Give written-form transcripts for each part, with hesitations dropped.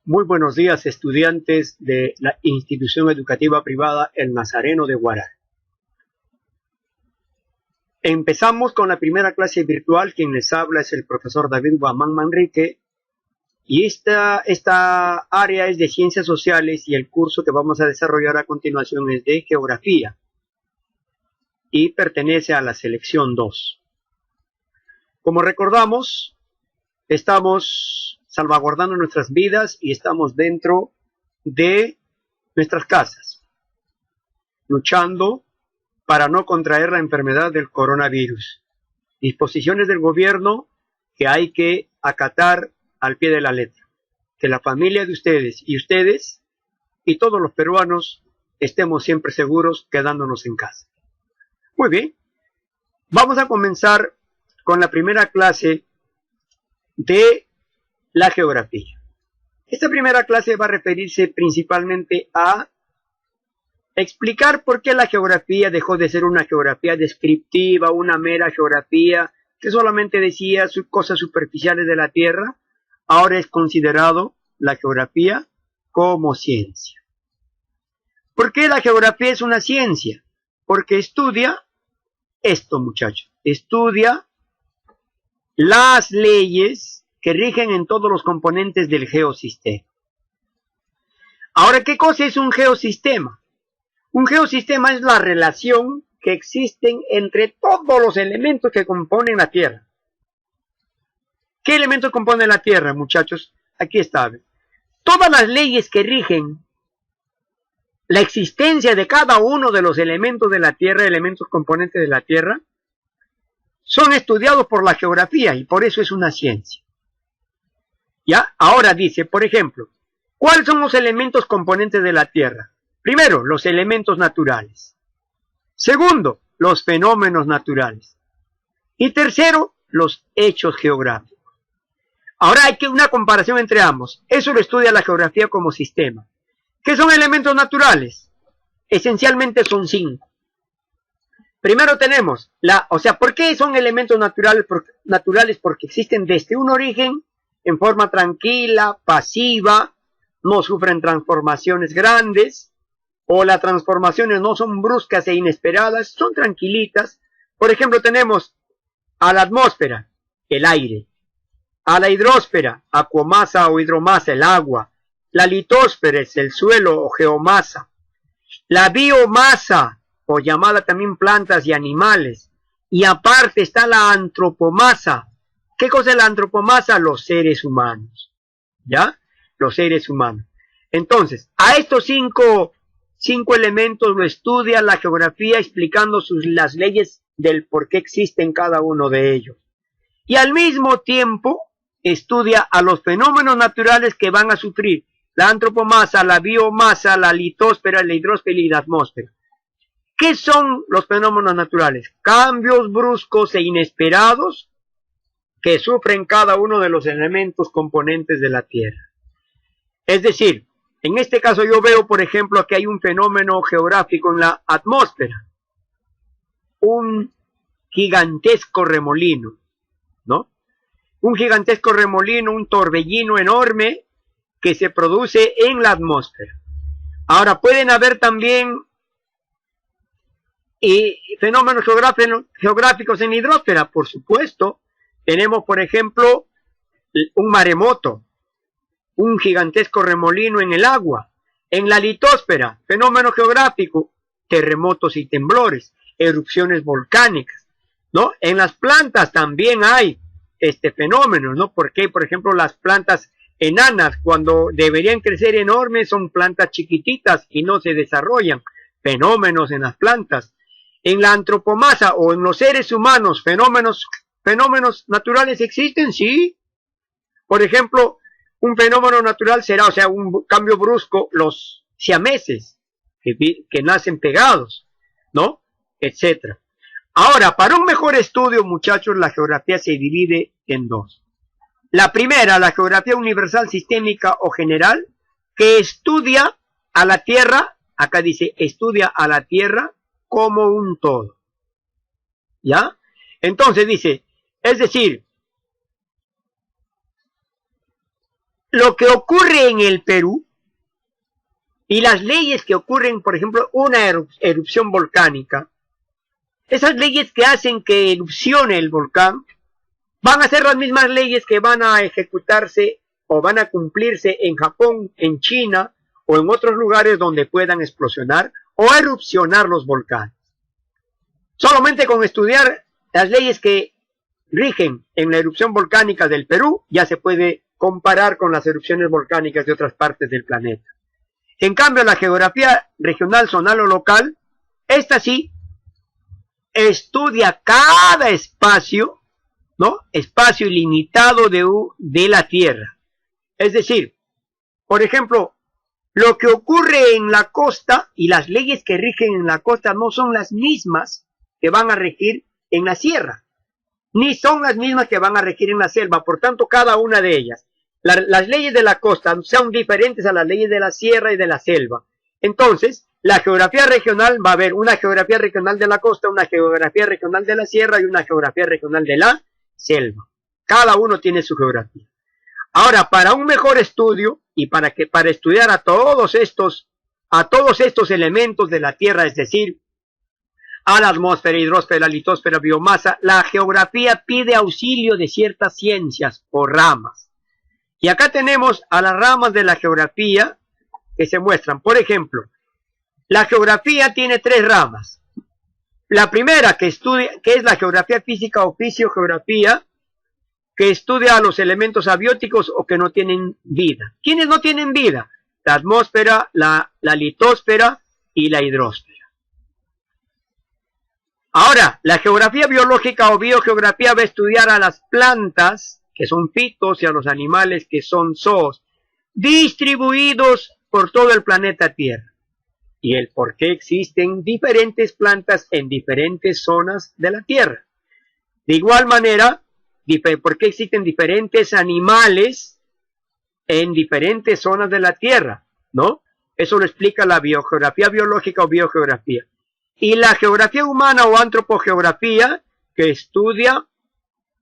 Muy buenos días, estudiantes de la institución educativa privada El Nazareno de Guaral. Empezamos con la primera clase virtual. Quien les habla es el profesor David Guamán Manrique. Y esta área es de Ciencias Sociales y el curso que vamos a desarrollar a continuación es de Geografía. Y pertenece a la selección 2. Como recordamos, estamos salvaguardando nuestras vidas y estamos dentro de nuestras casas, luchando para no contraer la enfermedad del coronavirus. Disposiciones del gobierno que hay que acatar al pie de la letra. Que la familia de ustedes y todos los peruanos estemos siempre seguros quedándonos en casa. Muy bien, vamos a comenzar con la primera clase de la geografía. Esta primera clase va a referirse principalmente a explicar por qué la geografía dejó de ser una geografía descriptiva, una mera geografía que solamente decía cosas superficiales de la Tierra. Ahora es considerado la geografía como ciencia. ¿Por qué la geografía es una ciencia? Porque estudia esto, muchachos. Estudia las leyes que rigen en todos los componentes del geosistema. Ahora, ¿qué cosa es un geosistema? Un geosistema es la relación que existen entre todos los elementos que componen la Tierra. ¿Qué elementos componen la Tierra, muchachos? Aquí está. Todas las leyes que rigen la existencia de cada uno de los elementos de la Tierra, elementos componentes de la Tierra, son estudiados por la geografía y por eso es una ciencia. ¿Ya? Ahora dice, por ejemplo, ¿cuáles son los elementos componentes de la Tierra? Primero, los elementos naturales. Segundo, los fenómenos naturales. Y tercero, los hechos geográficos. Ahora hay una comparación entre ambos. Eso lo estudia la geografía como sistema. ¿Qué son elementos naturales? Esencialmente son 5. Primero tenemos, ¿por qué son elementos naturales? Porque existen desde un origen en forma tranquila, pasiva, no sufren transformaciones grandes, o las transformaciones no son bruscas e inesperadas, son tranquilitas. Por ejemplo, tenemos a la atmósfera, el aire, a la hidrosfera, acuamasa o hidromasa, el agua, la litosfera es el suelo o geomasa, la biomasa, o llamada también plantas y animales, y aparte está la antropomasa. ¿Qué cosa es la antropomasa? Los seres humanos, ¿ya? Los seres humanos. Entonces, a estos cinco elementos lo estudia la geografía explicando las leyes del por qué existen cada uno de ellos. Y al mismo tiempo estudia a los fenómenos naturales que van a sufrir la antropomasa, la biomasa, la litosfera, la hidrosfera y la atmósfera. ¿Qué son los fenómenos naturales? Cambios bruscos e inesperados que sufren cada uno de los elementos componentes de la Tierra. Es decir, en este caso yo veo, por ejemplo, que hay un fenómeno geográfico en la atmósfera. Un gigantesco remolino, ¿no? Un gigantesco remolino, un torbellino enorme que se produce en la atmósfera. Ahora, pueden haber también fenómenos geográficos en hidrosfera, por supuesto. Tenemos, por ejemplo, un maremoto, un gigantesco remolino en el agua. En la litosfera, fenómeno geográfico, terremotos y temblores, erupciones volcánicas, ¿no? En las plantas también hay fenómenos, ¿no? Porque, por ejemplo, las plantas enanas, cuando deberían crecer enormes, son plantas chiquititas y no se desarrollan. Fenómenos en las plantas. En la antropomasa o en los seres humanos, fenómenos naturales existen, sí. Por ejemplo, un fenómeno natural será, un cambio brusco, los siameses que nacen pegados, ¿no? Etcétera. Ahora, para un mejor estudio, muchachos, la geografía se divide en dos. La primera, la geografía universal, sistémica o general, que estudia a la Tierra, acá dice, estudia a la Tierra como un todo. ¿Ya? Entonces dice, es decir, lo que ocurre en el Perú y las leyes que ocurren, por ejemplo, una erupción volcánica, esas leyes que hacen que erupcione el volcán, van a ser las mismas leyes que van a ejecutarse o van a cumplirse en Japón, en China o en otros lugares donde puedan explosionar o erupcionar los volcanes. Solamente con estudiar las leyes que rigen en la erupción volcánica del Perú, ya se puede comparar con las erupciones volcánicas de otras partes del planeta. En cambio, la geografía regional, zonal o local, esta sí estudia cada espacio, ¿no? Espacio ilimitado de la Tierra. Es decir, por ejemplo, lo que ocurre en la costa y las leyes que rigen en la costa no son las mismas que van a regir en la sierra, ni son las mismas que van a regir en la selva. Por tanto, cada una de ellas, las leyes de la costa son diferentes a las leyes de la sierra y de la selva. Entonces, la geografía regional va a haber una geografía regional de la costa, una geografía regional de la sierra y una geografía regional de la selva. Cada uno tiene su geografía. Ahora, para un mejor estudio y para estudiar a todos estos elementos de la Tierra, es decir, a la atmósfera, hidrosfera, litosfera, biomasa, la geografía pide auxilio de ciertas ciencias o ramas. Y acá tenemos a las ramas de la geografía que se muestran. Por ejemplo, la geografía tiene 3 ramas. La primera que es la geografía física o fisiogeografía, que estudia a los elementos abióticos o que no tienen vida. ¿Quiénes no tienen vida? La atmósfera, la litosfera y la hidrosfera. Ahora, la geografía biológica o biogeografía va a estudiar a las plantas, que son fitos, y a los animales, que son zoos, distribuidos por todo el planeta Tierra. Y el por qué existen diferentes plantas en diferentes zonas de la Tierra. De igual manera, por qué existen diferentes animales en diferentes zonas de la Tierra, ¿no? Eso lo explica la biogeografía biológica o biogeografía. Y la geografía humana o antropogeografía, que estudia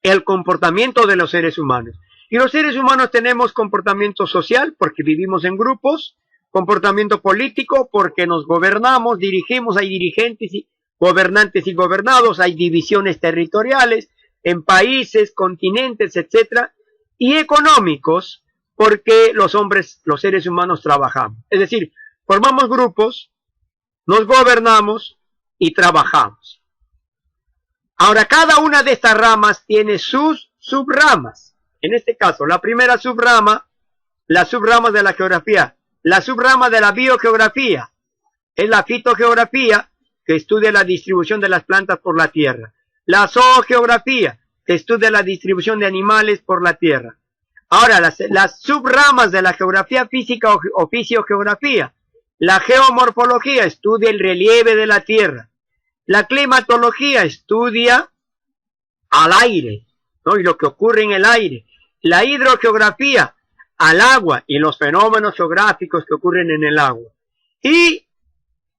el comportamiento de los seres humanos. Y los seres humanos tenemos comportamiento social, porque vivimos en grupos, comportamiento político, porque nos gobernamos, dirigimos, hay dirigentes, y gobernantes y gobernados, hay divisiones territoriales en países, continentes, etcétera, y económicos, porque los seres humanos trabajamos. Es decir, formamos grupos, nos gobernamos y trabajamos. Ahora, cada una de estas ramas tiene sus subramas. En este caso, la primera subrama, las subramas de la geografía, la subrama de la biogeografía, es la fitogeografía, que estudia la distribución de las plantas por la tierra. La zoogeografía, que estudia la distribución de animales por la tierra. Ahora, las subramas de la geografía física o fisiogeografía. La geomorfología estudia el relieve de la tierra. La climatología estudia al aire, ¿no? Y lo que ocurre en el aire. La hidrogeografía al agua y los fenómenos geográficos que ocurren en el agua. Y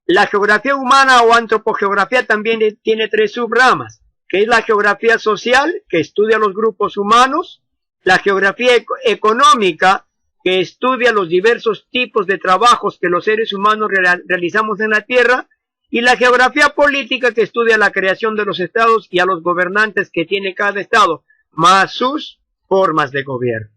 la geografía humana o antropogeografía también tiene 3 subramas, que es la geografía social, que estudia los grupos humanos, la geografía económica, que estudia los diversos tipos de trabajos que los seres humanos realizamos en la Tierra, y la geografía política, que estudia la creación de los estados y a los gobernantes que tiene cada estado, más sus formas de gobierno.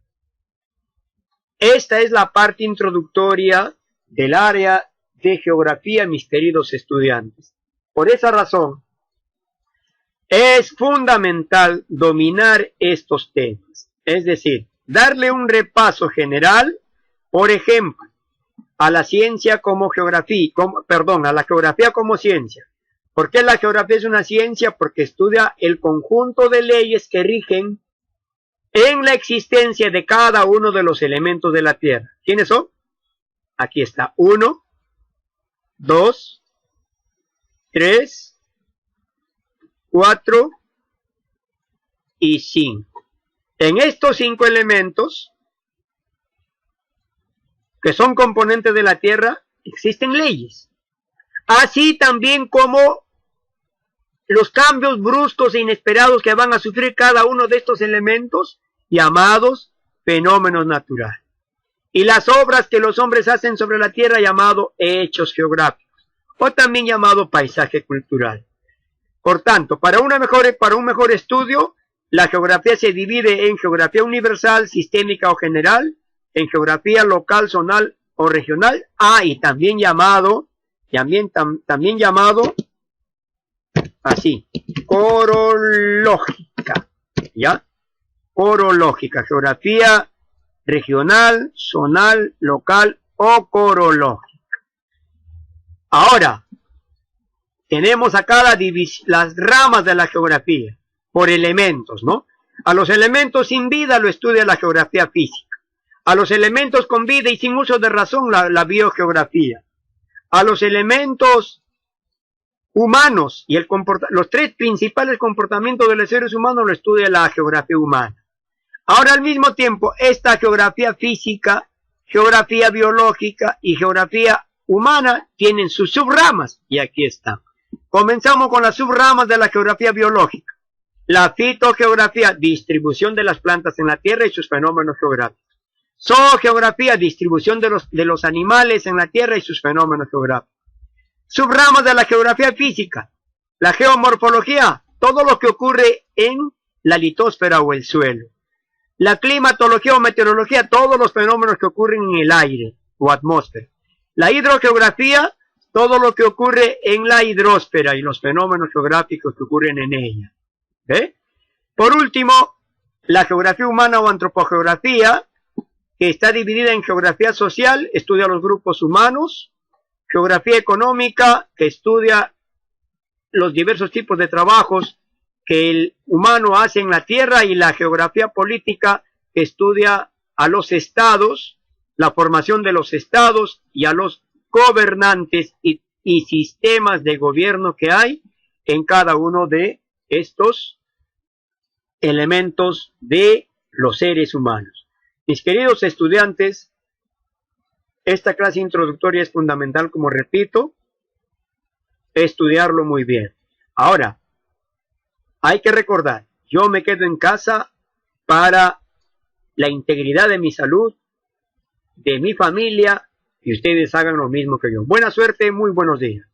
Esta es la parte introductoria del área de geografía, mis queridos estudiantes. Por esa razón, es fundamental dominar estos temas, es decir, darle un repaso general, por ejemplo, a la ciencia como geografía, a la geografía como ciencia. ¿Por qué la geografía es una ciencia? Porque estudia el conjunto de leyes que rigen en la existencia de cada uno de los elementos de la Tierra. ¿Quiénes son? Aquí está, 1, 2, 3, 4 y 5. En estos 5 elementos, que son componentes de la Tierra, existen leyes. Así también como los cambios bruscos e inesperados que van a sufrir cada uno de estos elementos, llamados fenómenos naturales. y las obras que los hombres hacen sobre la tierra, llamado hechos geográficos, o también llamado paisaje cultural. Por tanto, para un mejor estudio, la geografía se divide en geografía universal, sistémica o general, en geografía local, zonal o regional, y también llamado así, corológica, ¿ya? Corológica, geografía regional, zonal, local o corológica. Ahora, tenemos acá las ramas de la geografía, por elementos, ¿no? A los elementos sin vida lo estudia la geografía física. A los elementos con vida y sin uso de razón, la biogeografía. A los elementos humanos y los tres principales comportamientos de los seres humanos lo estudia la geografía humana. Ahora, al mismo tiempo, esta geografía física, geografía biológica y geografía humana tienen sus subramas, y aquí están. Comenzamos con las subramas de la geografía biológica. La fitogeografía, distribución de las plantas en la tierra y sus fenómenos geográficos. Zoogeografía, distribución de los animales en la tierra y sus fenómenos geográficos. Subramas de la geografía física. La geomorfología, todo lo que ocurre en la litosfera o el suelo. La climatología o meteorología, todos los fenómenos que ocurren en el aire o atmósfera. La hidrogeografía, todo lo que ocurre en la hidrósfera y los fenómenos geográficos que ocurren en ella. ¿Ve? Por último, la geografía humana o antropogeografía, que está dividida en geografía social, estudia los grupos humanos, geografía económica, que estudia los diversos tipos de trabajos que el humano hace en la tierra, y la geografía política, que estudia a los estados, la formación de los estados y a los gobernantes y sistemas de gobierno que hay en cada uno de estos elementos de los seres humanos. Mis queridos estudiantes, esta clase introductoria es fundamental, como repito, estudiarlo muy bien. Ahora, hay que recordar, yo me quedo en casa para la integridad de mi salud, de mi familia, y ustedes hagan lo mismo que yo. Buena suerte, muy buenos días.